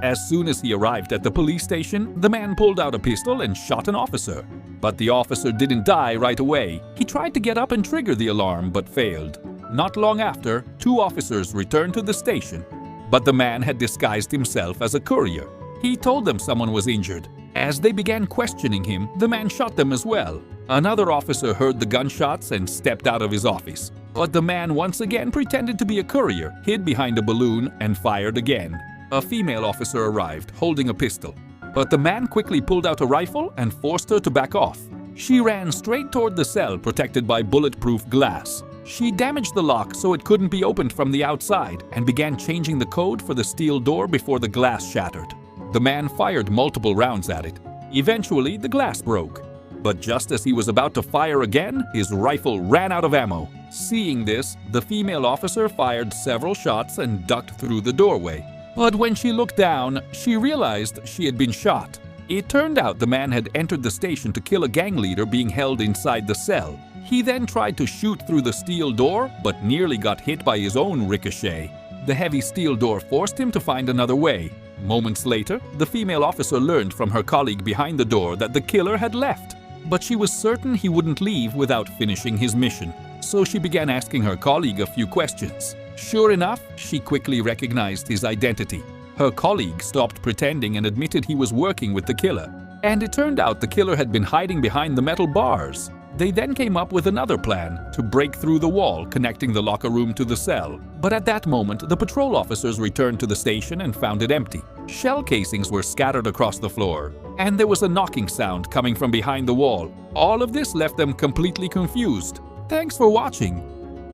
As soon as he arrived at the police station, the man pulled out a pistol and shot an officer. But the officer didn't die right away. He tried to get up and trigger the alarm but failed. Not long after, 2 officers returned to the station. But the man had disguised himself as a courier. He told them someone was injured. As they began questioning him, the man shot them as well. Another officer heard the gunshots and stepped out of his office. But the man once again pretended to be a courier, hid behind a balloon, and fired again. A female officer arrived, holding a pistol. But the man quickly pulled out a rifle and forced her to back off. She ran straight toward the cell protected by bulletproof glass. She damaged the lock so it couldn't be opened from the outside and began changing the code for the steel door before the glass shattered. The man fired multiple rounds at it. Eventually, the glass broke. But just as he was about to fire again, his rifle ran out of ammo. Seeing this, the female officer fired several shots and ducked through the doorway. But when she looked down, she realized she had been shot. It turned out the man had entered the station to kill a gang leader being held inside the cell. He then tried to shoot through the steel door, but nearly got hit by his own ricochet. The heavy steel door forced him to find another way. Moments later, the female officer learned from her colleague behind the door that the killer had left. But she was certain he wouldn't leave without finishing his mission. So she began asking her colleague a few questions. Sure enough, she quickly recognized his identity. Her colleague stopped pretending and admitted he was working with the killer. And it turned out the killer had been hiding behind the metal bars. They then came up with another plan to break through the wall connecting the locker room to the cell. But at that moment, the patrol officers returned to the station and found it empty. Shell casings were scattered across the floor, and there was a knocking sound coming from behind the wall. All of this left them completely confused. Thanks for watching.